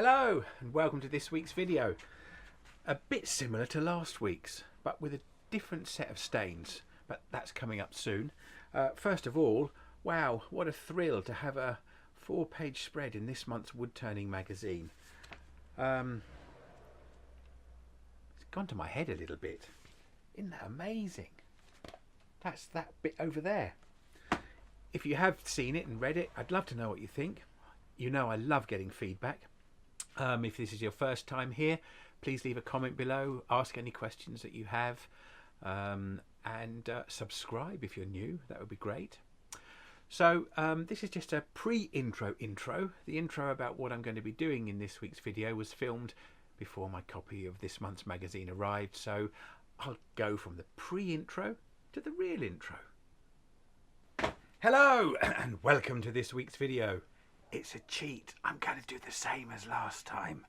Hello and welcome to this week's video. A bit similar to last week's, but with a different set of stains, but that's coming up soon. First of all, wow, what a thrill to have a 4-page spread in this month's woodturning magazine. It's gone to my head a little bit. Isn't that amazing? That's that bit over there. If you have seen it and read it, I'd love to know what you think. You know I love getting feedback. If this is your first time here, please leave a comment below, ask any questions that you have, and subscribe if you're new. That would be great. So this is just a pre-intro intro. The intro about what I'm going to be doing in this week's video was filmed before my copy of this month's magazine arrived, so I'll go from the pre-intro to the real intro. Hello and welcome to this week's video. It's a cheat. I'm going to do the same as last time.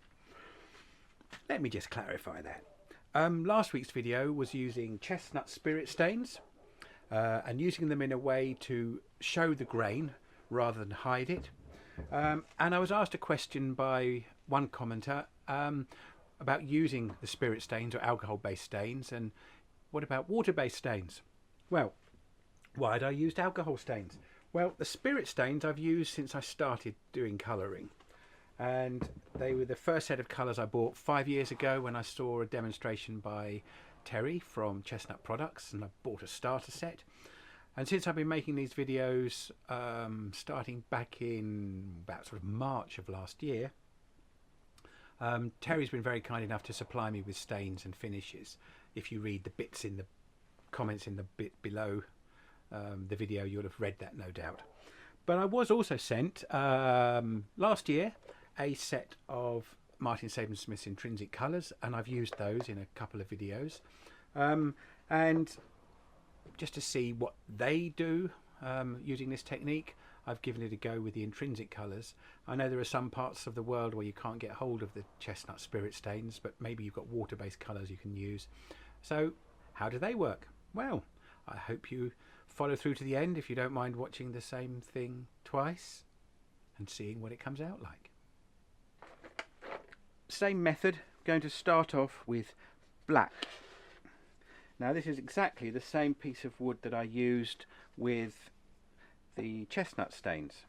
Let me just clarify that. Last week's video was using chestnut spirit stains and using them in a way to show the grain rather than hide it. And I was asked a question by one commenter about using the spirit stains or alcohol-based stains, and what about water-based stains? Well, why had I used alcohol stains? Well, the spirit stains I've used since I started doing colouring, and they were the first set of colours I bought 5 years ago when I saw a demonstration by Terry from Chestnut Products, and I bought a starter set. And since I've been making these videos starting back in about sort of March of last year, Terry's been very kind enough to supply me with stains and finishes. If you read the bits in the comments in the bit below the video, you'll have read that, no doubt. But I was also sent last year a set of Martin Saban-Smith's Intrinsic Colours, and I've used those in a couple of videos, and just to see what they do using this technique, I've given it a go with the Intrinsic Colours. I know there are some parts of the world where you can't get hold of the chestnut spirit stains, but maybe you've got water-based colours you can use. So how do they work? Well, I hope you follow through to the end if you don't mind watching the same thing twice and seeing what it comes out like. Same method. Going to start off with black. Now this is exactly the same piece of wood that I used with the chestnut stains.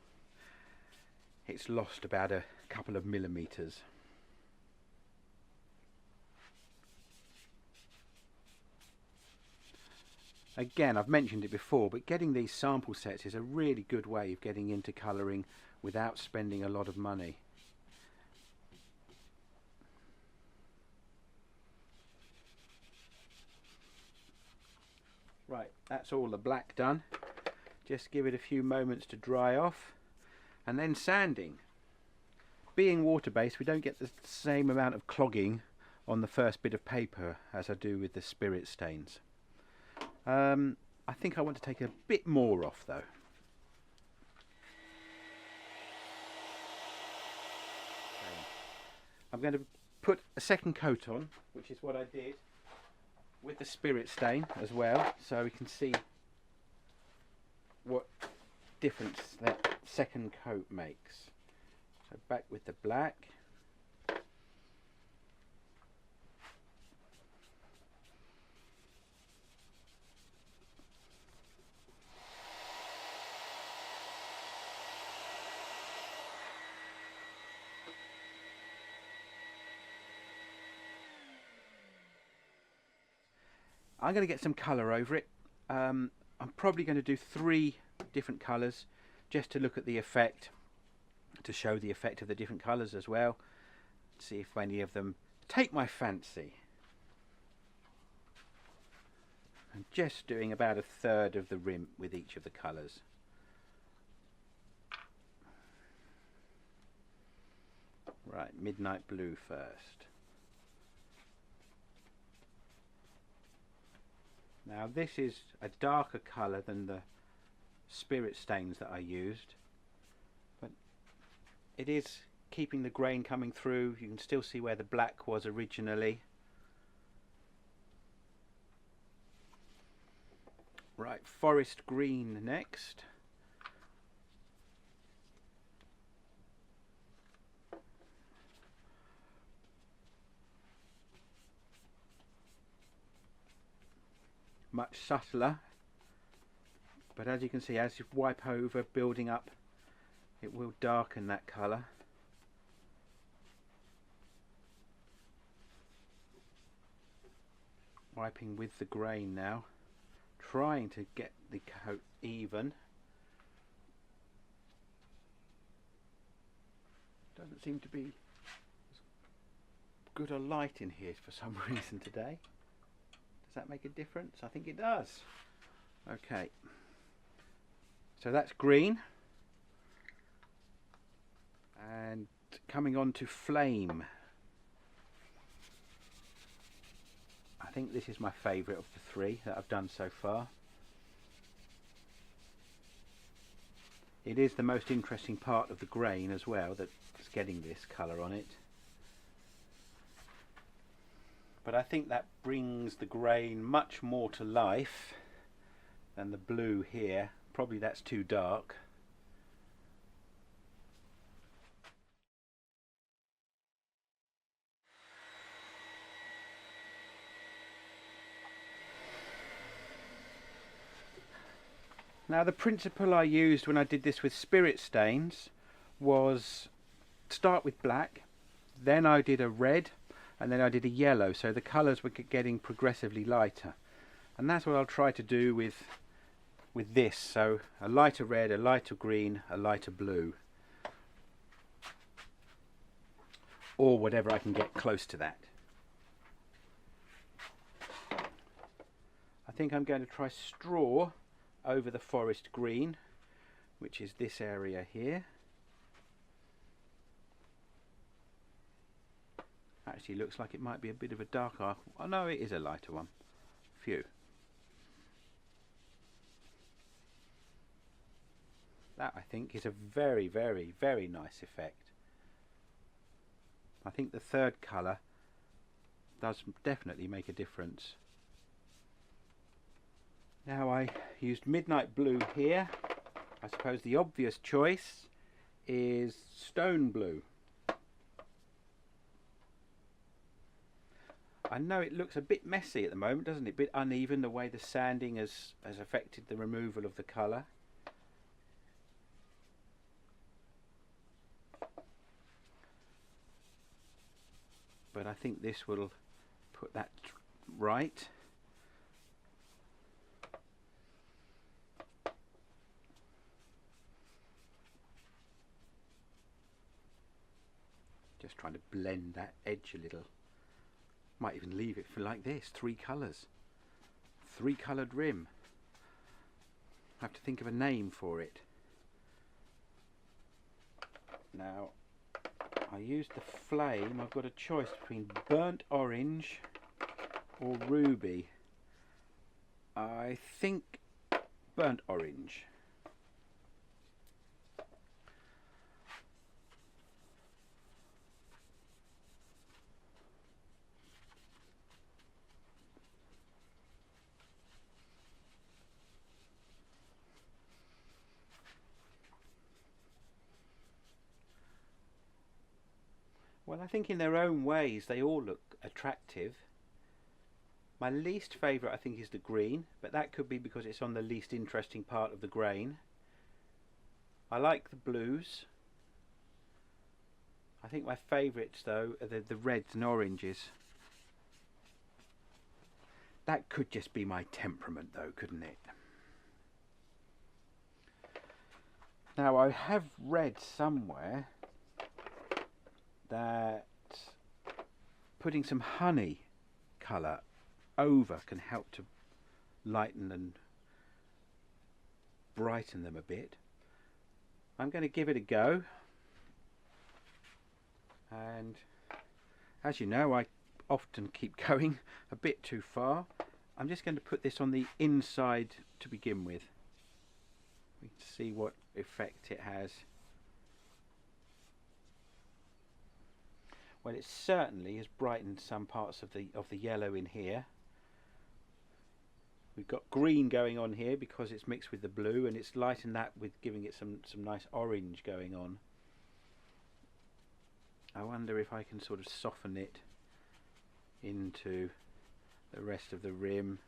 It's lost about a couple of millimeters. Again, I've mentioned it before, but getting these sample sets is a really good way of getting into colouring without spending a lot of money. Right, that's all the black done. Just give it a few moments to dry off, and then sanding. Being water-based, we don't get the same amount of clogging on the first bit of paper as I do with the spirit stains. I think I want to take a bit more off though. I'm going to put a second coat on, which is what I did with the spirit stain as well, so we can see what difference that second coat makes. So back with the black. I'm going to get some colour over it. I'm probably going to do 3 different colours just to look at the effect, to show the effect of the different colours as well. See if any of them take my fancy. I'm just doing about a third of the rim with each of the colours. Right, midnight blue first. Now this is a darker colour than the spirit stains that I used, but it is keeping the grain coming through. You can still see where the black was originally. Right, forest green next. much subtler, but as you can see, as you wipe over, building up, it will darken that colour. Wiping with the grain now, trying to get the coat even. Doesn't seem to be as good a light in here for some reason today. Does that make a difference? I think it does. Okay, so that's green, and coming on to flame. I think this is my favourite of the three that I've done so far. It is the most interesting part of the grain as well, that's getting this colour on it. But I think that brings the grain much more to life than the blue here. Probably that's too dark. Now the principle I used when I did this with spirit stains was start with black, then I did a red, and then I did a yellow, so the colours were getting progressively lighter. And that's what I'll try to do with this, so a lighter red, a lighter green, a lighter blue, or whatever I can get close to that. I think I'm going to try straw over the forest green, which is this area here. Actually looks like it might be a bit of a darker, oh no, it is a lighter one. Phew. That I think is a very, very, very nice effect. I think the third colour does definitely make a difference. Now I used midnight blue here. I suppose the obvious choice is stone blue. I know it looks a bit messy at the moment, doesn't it? A bit uneven the way the sanding has affected the removal of the colour. But I think this will put that right. Just trying to blend that edge a little. Might even leave it for like this, 3 colours. 3 coloured rim. I have to think of a name for it. Now, I used the flame. I've got a choice between burnt orange or ruby. I think burnt orange. Well, I think in their own ways they all look attractive. My least favourite I think is the green, but that could be because it's on the least interesting part of the grain. I like the blues. I think my favourites though are the reds and oranges. That could just be my temperament though, couldn't it? Now I have read somewhere that putting some honey colour over can help to lighten and brighten them a bit. I'm going to give it a go, and as you know I often keep going a bit too far. I'm just going to put this on the inside to begin with. We can see what effect it has. Well, it certainly has brightened some parts of the yellow in here. We've got green going on here because it's mixed with the blue, and it's lightened that with giving it some nice orange going on. I wonder if I can sort of soften it into the rest of the rim.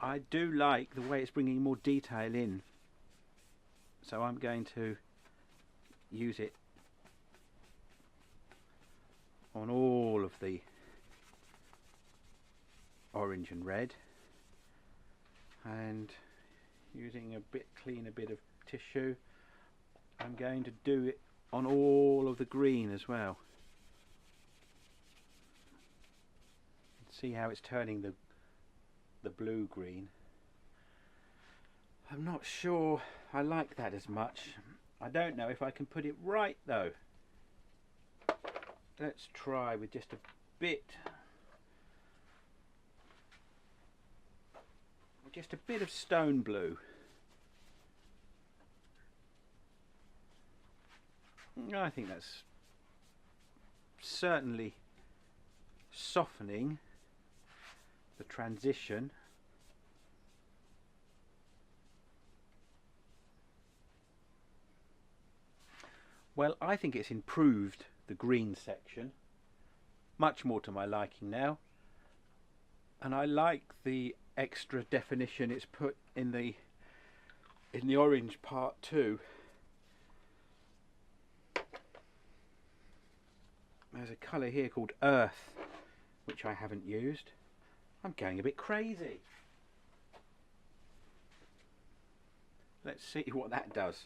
I do like the way it's bringing more detail in, so I'm going to use it on all of the orange and red, and using a cleaner bit of tissue, I'm going to do it on all of the green as well. See how it's turning the blue green. I'm not sure I like that as much. I don't know if I can put it right though. Let's try with just a bit of stone blue. I think that's certainly softening the transition. Well, I think it's improved the green section much more to my liking now, and I like the extra definition it's put in the orange part too. There's a colour here called Earth, which I haven't used. I'm going a bit crazy. Let's see what that does.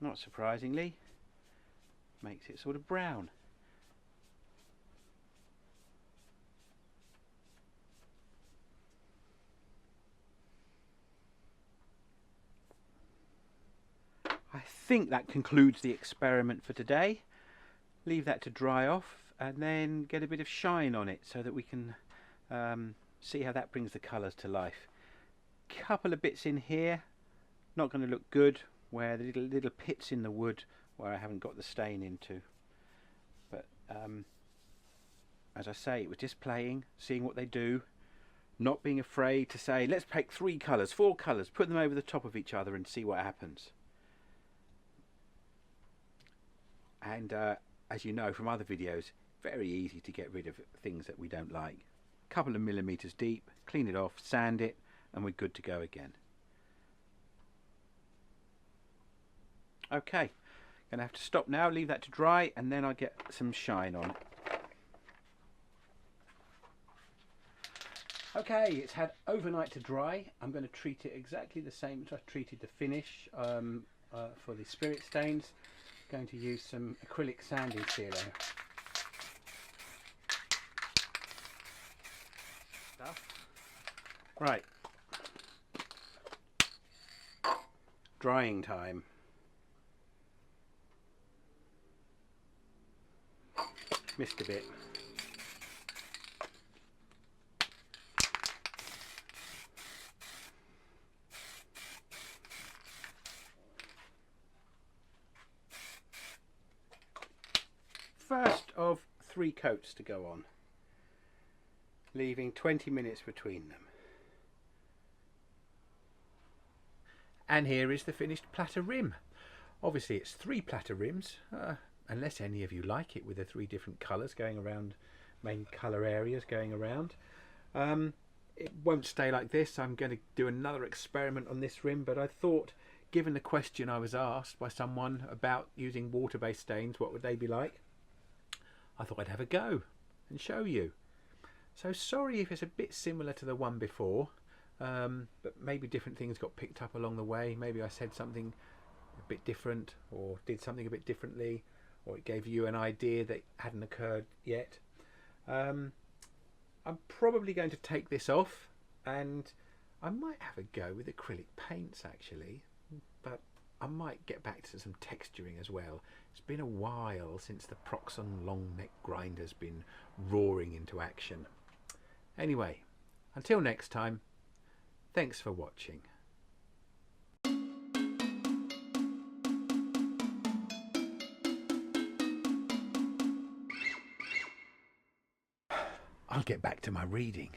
Not surprisingly, makes it sort of brown. I think that concludes the experiment for today. Leave that to dry off and then get a bit of shine on it so that we can see how that brings the colours to life. Couple of bits in here, not going to look good, where the little pits in the wood where I haven't got the stain into. But as I say, it was just playing, seeing what they do, not being afraid to say, let's pick 3 colours, 4 colours, put them over the top of each other and see what happens. And as you know from other videos, very easy to get rid of things that we don't like. A couple of millimeters deep, clean it off, sand it, and we're good to go again. Okay, gonna have to stop now, leave that to dry, and then I'll get some shine on it. Okay, it's had overnight to dry. I'm going to treat it exactly the same as I treated the finish for the spirit stains. Going to use some acrylic sanding sealer. Right, drying time. Missed a bit. First of 3 coats to go on, leaving 20 minutes between them. And here is the finished platter rim. Obviously it's 3 platter rims, unless any of you like it with the 3 different colours going around, main colour areas going around. It won't stay like this. I'm going to do another experiment on this rim, but I thought, given the question I was asked by someone about using water-based stains, what would they be like? I thought I'd have a go and show you. So sorry if it's a bit similar to the one before, but maybe different things got picked up along the way. Maybe I said something a bit different or did something a bit differently, or it gave you an idea that hadn't occurred yet. I'm probably going to take this off, and I might have a go with acrylic paints actually, but I might get back to some texturing as well. It's been a while since the Proxon long neck grinder's been roaring into action. Anyway, until next time, thanks for watching. I'll get back to my reading.